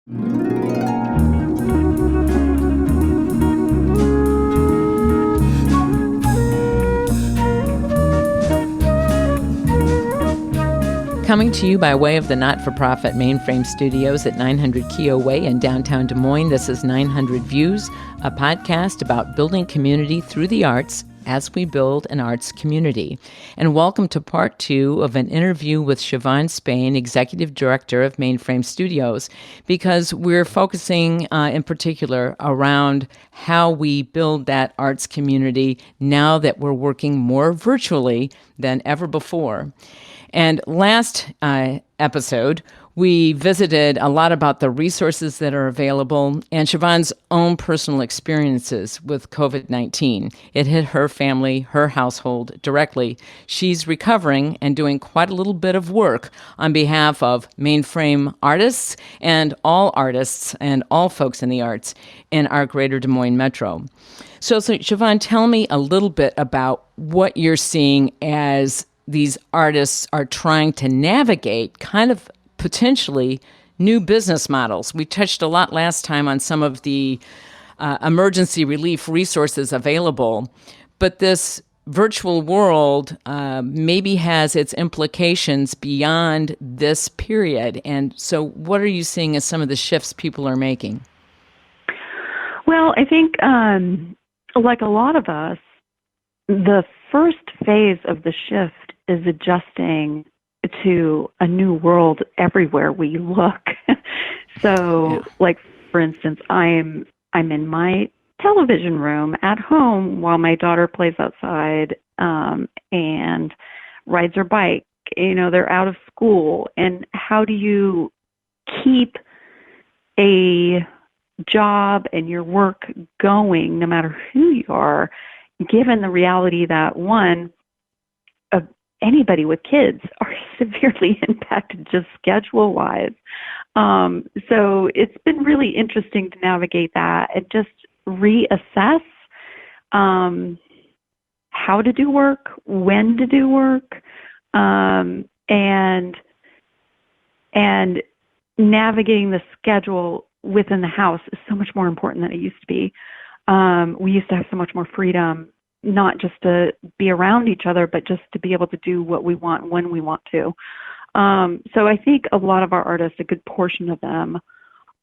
Coming to you by way of the not-for-profit Mainframe Studios at 900 Keogh Way in downtown Des Moines, this is 900 Views, a podcast about building community through the arts as we build an arts community. And welcome to part 2 of an interview with Siobhan Spain, Executive Director of Mainframe Studios, because we're focusing in particular around how we build that arts community now that we're working more virtually than ever before. And last episode, we visited a lot about the resources that are available and Siobhan's own personal experiences with COVID-19. It hit her family, her household directly. She's recovering and doing quite a little bit of work on behalf of Mainframe artists and all folks in the arts in our greater Des Moines metro. So Siobhan, tell me a little bit about what you're seeing as these artists are trying to navigate kind of potentially new business models. We touched a lot last time on some of the emergency relief resources available, but this virtual world maybe has its implications beyond this period. And so what are you seeing as some of the shifts people are making? Well, I think like a lot of us, the first phase of the shift is adjusting to a new world everywhere we look. So, like, for instance, I'm in my television room at home while my daughter plays outside and rides her bike. You know, they're out of school. And how do you keep a job and your work going no matter who you are, given the reality that, one, anybody with kids are severely impacted just schedule-wise. So it's been really interesting to navigate that and just reassess how to do work, when to do work, and navigating the schedule within the house is so much more important than it used to be. We used to have so much more freedom, not just to be around each other, but just to be able to do what we want when we want to. So I think a lot of our artists, a good portion of them,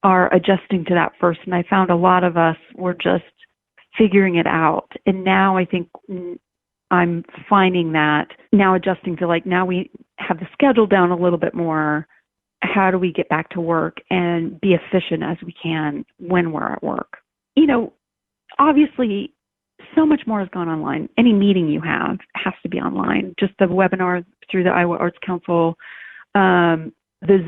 are adjusting to that first. And I found a lot of us were just figuring it out. And now I think I'm finding that now adjusting to, like, now we have the schedule down a little bit more. How do we get back to work and be efficient as we can when we're at work? You know, obviously, so much more has gone online. Any meeting you have has to be online. Just the webinar through the Iowa Arts Council, the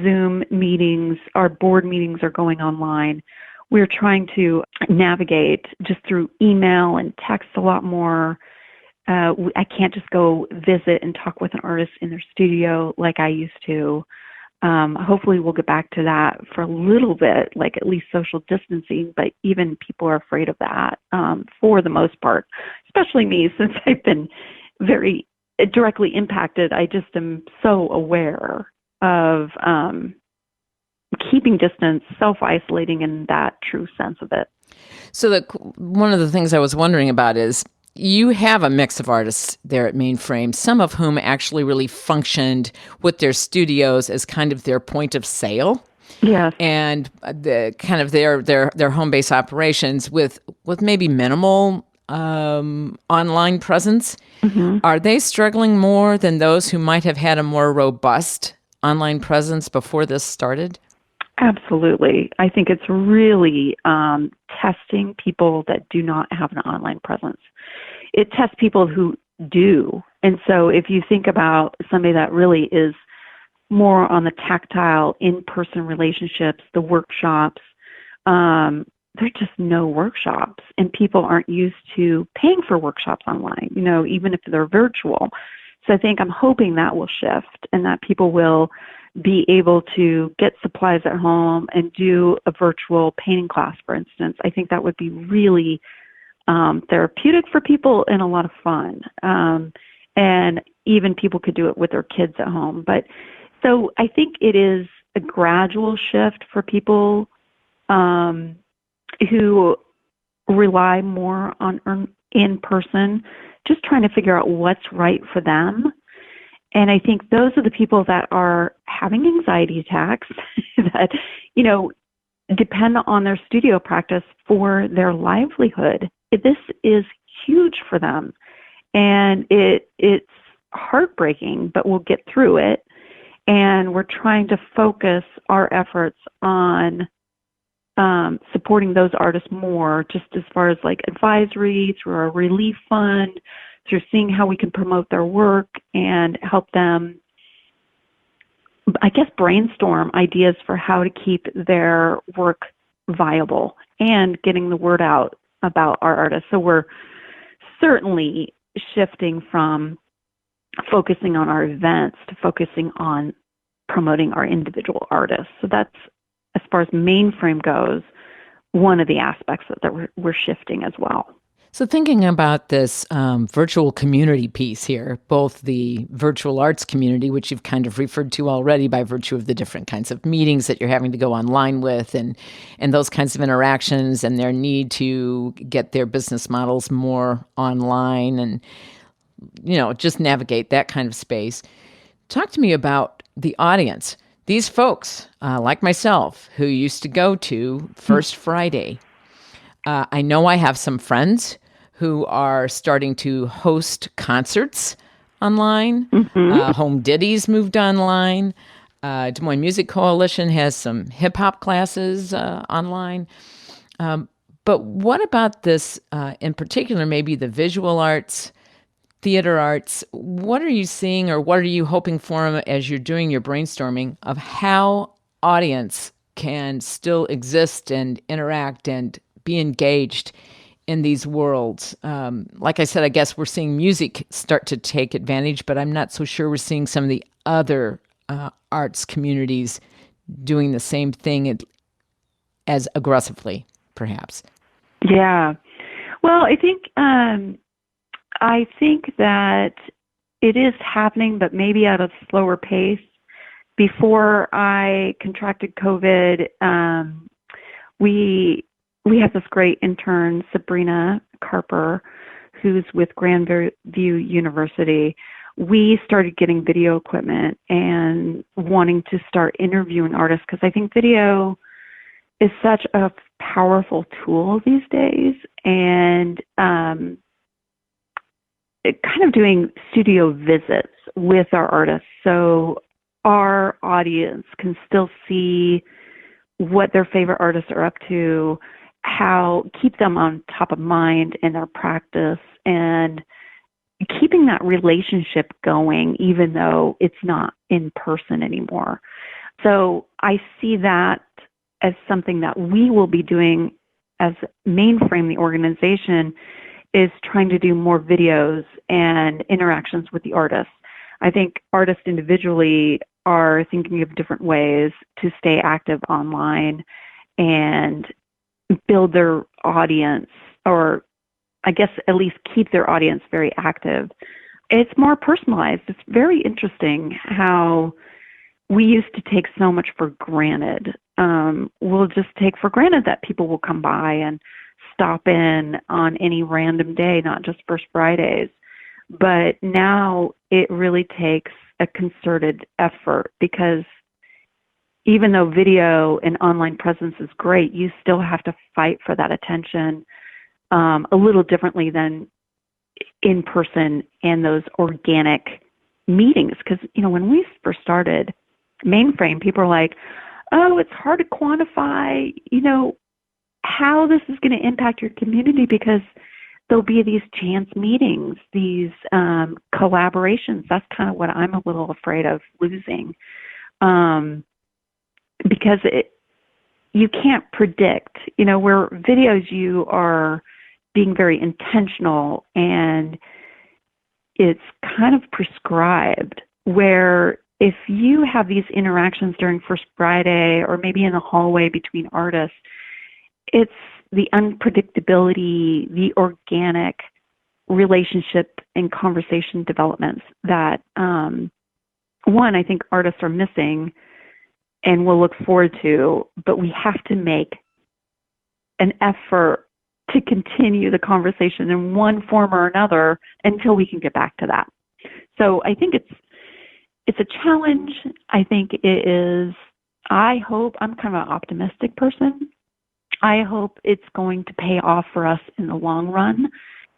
Zoom meetings, our board meetings are going online. We're trying to navigate just through email and text a lot more. I can't just go visit and talk with an artist in their studio like I used to. Hopefully we'll get back to that for a little bit, like at least social distancing, but even people are afraid of that for the most part, especially me, since I've been very directly impacted. I just am so aware of keeping distance, self-isolating in that true sense of it. So one of the things I was wondering about is, you have a mix of artists there at Mainframe, some of whom actually really functioned with their studios as kind of their point of sale. Yes. And the kind of their home base operations with maybe minimal online presence. Mm-hmm. Are they struggling more than those who might have had a more robust online presence before this started? Absolutely. I think it's really testing people that do not have an online presence. It tests people who do. And so if you think about somebody that really is more on the tactile, in-person relationships, the workshops, there's just no workshops. And people aren't used to paying for workshops online, you know, even if they're virtual. So I think I'm hoping that will shift and that people will be able to get supplies at home and do a virtual painting class, for instance. I think that would be really therapeutic for people and a lot of fun. And even people could do it with their kids at home. But so I think it is a gradual shift for people who rely more on in person, just trying to figure out what's right for them. And I think those are the people that are having anxiety attacks that, depend on their studio practice for their livelihood. This is huge for them. And it's heartbreaking, but we'll get through it. And we're trying to focus our efforts on supporting those artists more, just as far as like advisory, through our relief fund, through seeing how we can promote their work and help them, I guess, brainstorm ideas for how to keep their work viable and getting the word out about our artists. So we're certainly shifting from focusing on our events to focusing on promoting our individual artists. So that's, as far as Mainframe goes, one of the aspects that we're shifting as well. So thinking about this virtual community piece here, both the virtual arts community, which you've kind of referred to already by virtue of the different kinds of meetings that you're having to go online with and those kinds of interactions and their need to get their business models more online and, just navigate that kind of space. Talk to me about the audience. These folks, like myself, who used to go to First Friday. I know I have some friends who are starting to host concerts online. Home Ditties moved online. Des Moines Music Coalition has some hip-hop classes online. But what about this in particular, maybe the visual arts, theater arts? What are you seeing or what are you hoping for as you're doing your brainstorming of how audience can still exist and interact and be engaged in these worlds? Like I said, I guess we're seeing music start to take advantage, but I'm not so sure we're seeing some of the other arts communities doing the same thing as aggressively, perhaps. Yeah. Well, I think that it is happening, but maybe at a slower pace. Before I contracted COVID, we have this great intern, Sabrina Carper, who's with Grandview University. We started getting video equipment and wanting to start interviewing artists because I think video is such a powerful tool these days. And kind of doing studio visits with our artists so our audience can still see what their favorite artists are up to, keep them on top of mind in their practice, and keeping that relationship going even though it's not in person anymore. So I see that as something that we will be doing as Mainframe, the organization, is trying to do more videos and interactions with the artists. I think artists individually are thinking of different ways to stay active online and build their audience, or I guess at least keep their audience very active. It's more personalized. It's very interesting how we used to take so much for granted. We'll just take for granted that people will come by and stop in on any random day, not just First Fridays. But now it really takes a concerted effort, because even though video and online presence is great, you still have to fight for that attention a little differently than in person and those organic meetings. Because, when we first started Mainframe, people are like, oh, it's hard to quantify, how this is going to impact your community, because there'll be these chance meetings, these collaborations. That's kind of what I'm a little afraid of losing, because you can't predict, where videos you are being very intentional and it's kind of prescribed, where if you have these interactions during First Friday or maybe in the hallway between artists, it's the unpredictability, the organic relationship and conversation developments that, one, I think artists are missing and will look forward to, but we have to make an effort to continue the conversation in one form or another until we can get back to that. So I think it's a challenge. I think it is, I hope, I'm kind of an optimistic person. I hope it's going to pay off for us in the long run,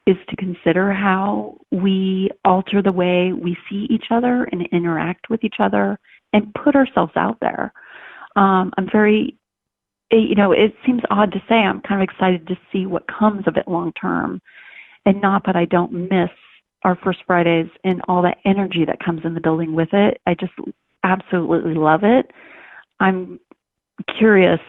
is to consider how we alter the way we see each other and interact with each other and put ourselves out there. I'm very, it seems odd to say, I'm kind of excited to see what comes of it long term. And not that I don't miss our First Fridays and all that energy that comes in the building with it. I just absolutely love it. I'm curious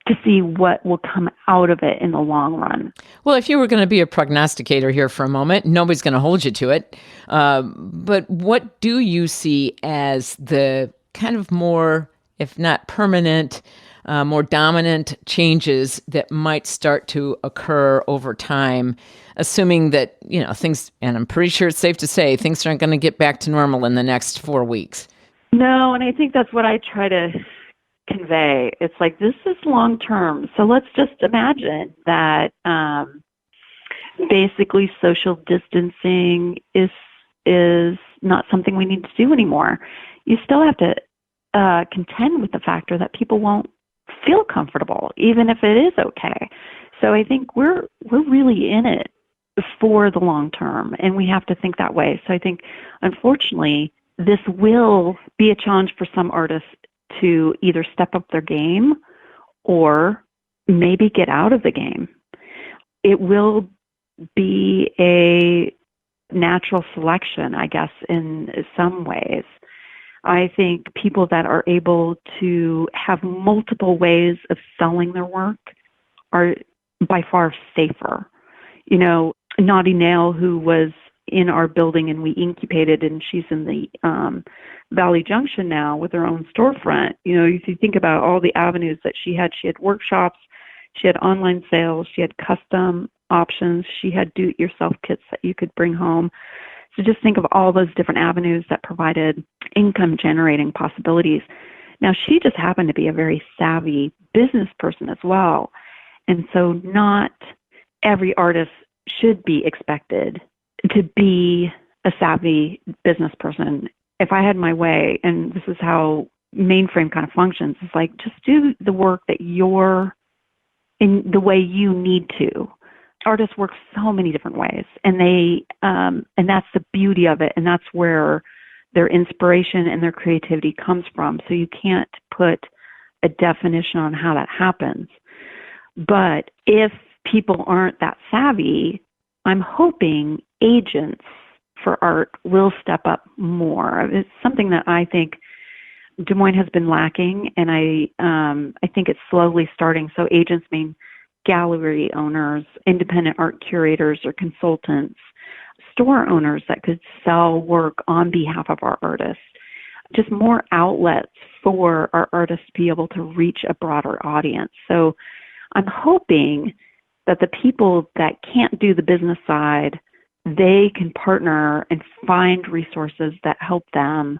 to see what will come out of it in the long run. Well, if you were going to be a prognosticator here for a moment, nobody's going to hold you to it. But what do you see as the kind of more, if not permanent, more dominant changes that might start to occur over time, assuming that, things, and I'm pretty sure it's safe to say, things aren't going to get back to normal in the next 4 weeks? No, and I think that's what I try to convey. It's like, this is long term. So let's just imagine that basically social distancing is not something we need to do anymore. You still have to contend with the factor that people won't feel comfortable, even if it is okay. So I think we're really in it for the long term, and we have to think that way. So I think, unfortunately, this will be a challenge for some artists to either step up their game or maybe get out of the game. It will be a natural selection, I guess, in some ways. I think people that are able to have multiple ways of selling their work are by far safer. Naughty Nail, who was in our building and we incubated, and she's in the Valley Junction now with her own storefront. If you think about all the avenues that she had workshops, she had online sales, she had custom options, she had do-it-yourself kits that you could bring home. So just think of all those different avenues that provided income-generating possibilities. Now, she just happened to be a very savvy business person as well. And so not every artist should be expected to be a savvy business person. If I had my way, and this is how Mainframe kind of functions, it's like, just do the work that you're in the way you need to. Artists work so many different ways, and and that's the beauty of it, and that's where their inspiration and their creativity comes from. So you can't put a definition on how that happens. But if people aren't that savvy, I'm hoping agents for art will step up more. It's something that I think Des Moines has been lacking, and I think it's slowly starting. So agents mean gallery owners, independent art curators or consultants, store owners that could sell work on behalf of our artists. Just more outlets for our artists to be able to reach a broader audience. So I'm hoping that the people that can't do the business side, they can partner and find resources that help them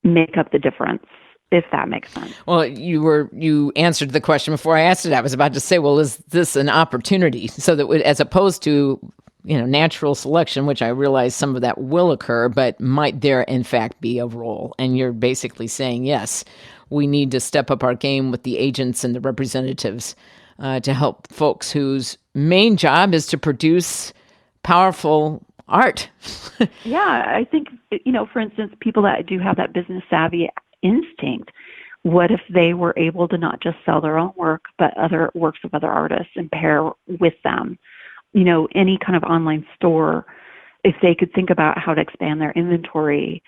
make up the difference, if that makes sense. Well, you answered the question before I asked it. I was about to say, well, is this an opportunity? So that as opposed to, natural selection, which I realize some of that will occur, but might there in fact be a role? And you're basically saying, yes, we need to step up our game with the agents and the representatives to help folks whose main job is to produce powerful art. Yeah, I think, for instance, people that do have that business savvy instinct, what if they were able to not just sell their own work, but other works of other artists and pair with them? Any kind of online store, if they could think about how to expand their inventory.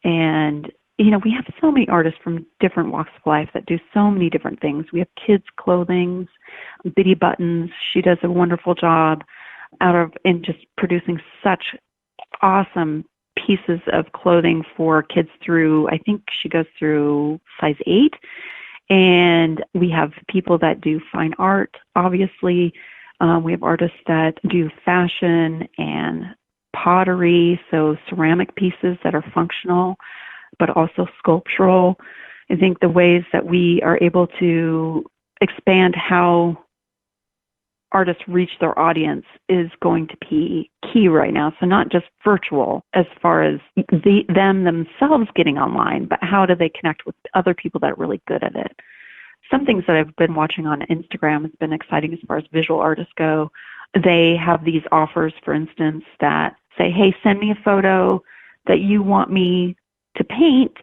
And, we have so many artists from different walks of life that do so many different things. We have kids' clothing, Biddy Buttons. She does a wonderful job in just producing such awesome pieces of clothing for kids through, I think she goes through size 8. And we have people that do fine art, obviously. We have artists that do fashion and pottery, so ceramic pieces that are functional, but also sculptural. I think the ways that we are able to expand how artists reach their audience is going to be key right now. So not just virtual as far as them themselves getting online, but how do they connect with other people that are really good at it? Some things that I've been watching on Instagram has been exciting as far as visual artists go. They have these offers, for instance, that say, hey, send me a photo that you want me to paint,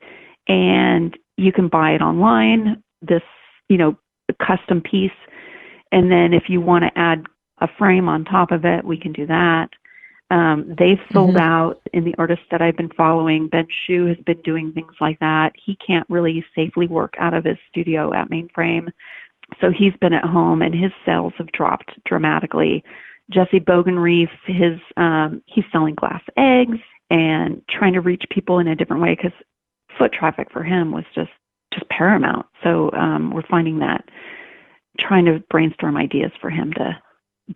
and you can buy it online, this, custom piece. And then if you want to add a frame on top of it, we can do that. They've sold out in the artists that I've been following. Ben Shu has been doing things like that. He can't really safely work out of his studio at Mainframe. So he's been at home, and his sales have dropped dramatically. Jesse Bogenreef, he's selling glass eggs and trying to reach people in a different way, because foot traffic for him was just paramount. So we're finding that, trying to brainstorm ideas for him to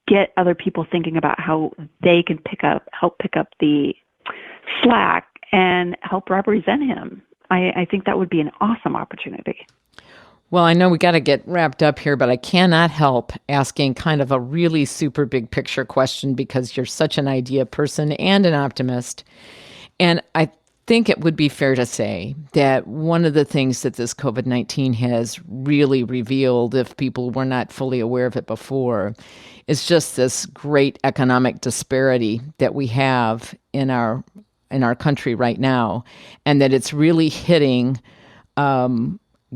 get other people thinking about how they can help pick up the slack and help represent him. I think that would be an awesome opportunity. Well, I know we got to get wrapped up here, but I cannot help asking kind of a really super big picture question, because you're such an idea person and an optimist. And I think it would be fair to say that one of the things that this COVID-19 has really revealed, if people were not fully aware of it before, is just this great economic disparity that we have in our country right now, and that it's really hitting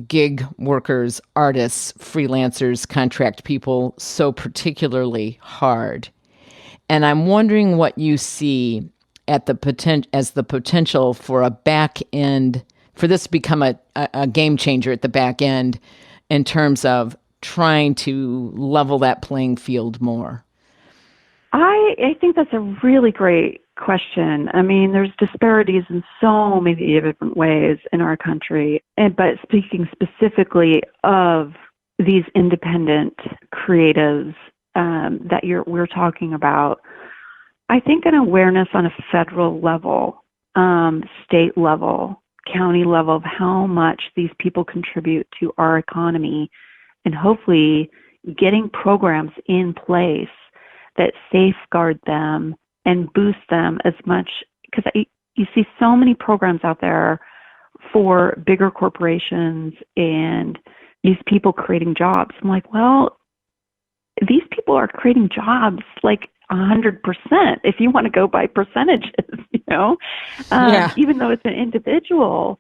gig workers, artists, freelancers, contract people so particularly hard. And I'm wondering what you see at as the potential for a back end, for this to become a game changer at the back end in terms of trying to level that playing field more. I think that's a really great question. I mean, there's disparities in so many different ways in our country, but speaking specifically of these independent creatives that we're talking about, I think an awareness on a federal level, state level, county level of how much these people contribute to our economy, and hopefully getting programs in place that safeguard them and boost them as much, because you see so many programs out there for bigger corporations and these people creating jobs. I'm like, well, these people are creating jobs like 100%, if you want to go by percentages, even though it's an individual,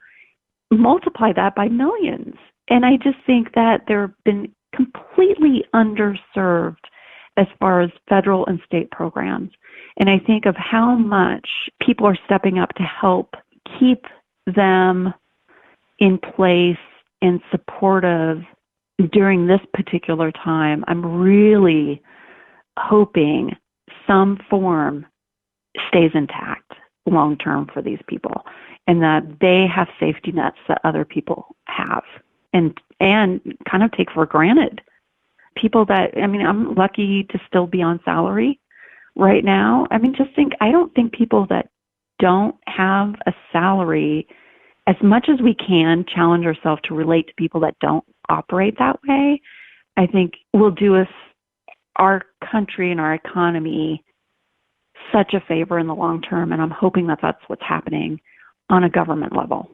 multiply that by millions. And I just think that they've been completely underserved as far as federal and state programs. And I think of how much people are stepping up to help keep them in place and supportive during this particular time. I'm really hoping some form stays intact long term for these people, and that they have safety nets that other people have and kind of take for granted. People that, I'm lucky to still be on salary right now. I don't think people that don't have a salary, as much as we can challenge ourselves to relate to people that don't operate that way, I think will do us, our country and our economy, such a favor in the long term. And I'm hoping that that's what's happening on a government level.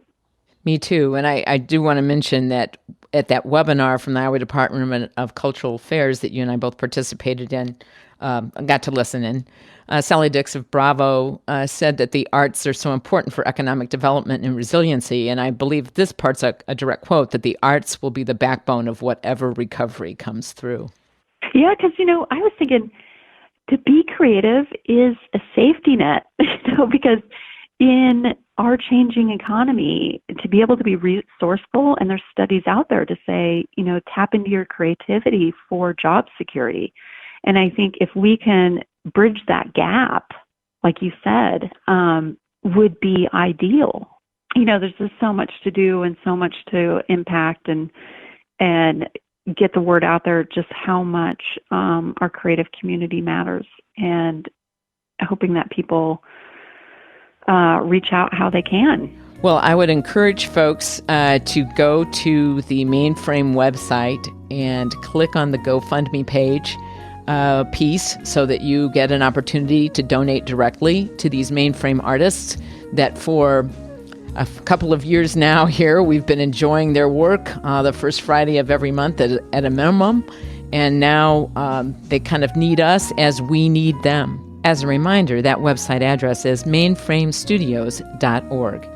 Me too. And I do want to mention that at that webinar from the Iowa Department of Cultural Affairs that you and I both participated in, got to listen in, Sally Dix of Bravo said that the arts are so important for economic development and resiliency. And I believe this part's a direct quote, that the arts will be the backbone of whatever recovery comes through. Yeah, because, I was thinking to be creative is a safety net, because in our changing economy, to be able to be resourceful, and there's studies out there to say, tap into your creativity for job security. And I think if we can bridge that gap, like you said, would be ideal. There's just so much to do and so much to impact and get the word out there, just how much our creative community matters, and hoping that people reach out how they can. Well, I would encourage folks to go to the Mainframe website and click on the GoFundMe page piece so that you get an opportunity to donate directly to these Mainframe artists that for a couple of years now here we've been enjoying their work the first Friday of every month at a minimum, and now they kind of need us as we need them. As a reminder, that website address is mainframestudios.org.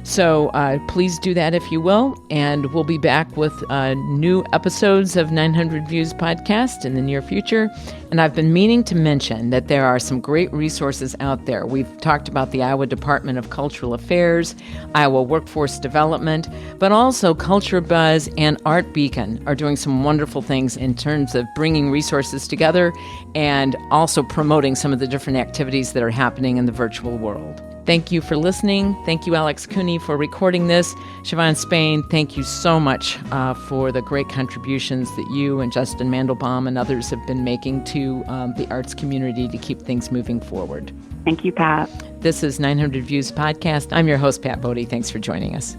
So please do that if you will, and we'll be back with new episodes of 900 Views podcast in the near future. And I've been meaning to mention that there are some great resources out there. We've talked about the Iowa Department of Cultural Affairs, Iowa Workforce Development, but also Culture Buzz and Art Beacon are doing some wonderful things in terms of bringing resources together and also promoting some of the different activities that are happening in the virtual world. Thank you for listening. Thank you, Alex Cooney, for recording this. Siobhan Spain, thank you so much for the great contributions that you and Justin Mandelbaum and others have been making to the arts community to keep things moving forward. Thank you, Pat. This is 900 Views Podcast. I'm your host, Pat Bodie. Thanks for joining us.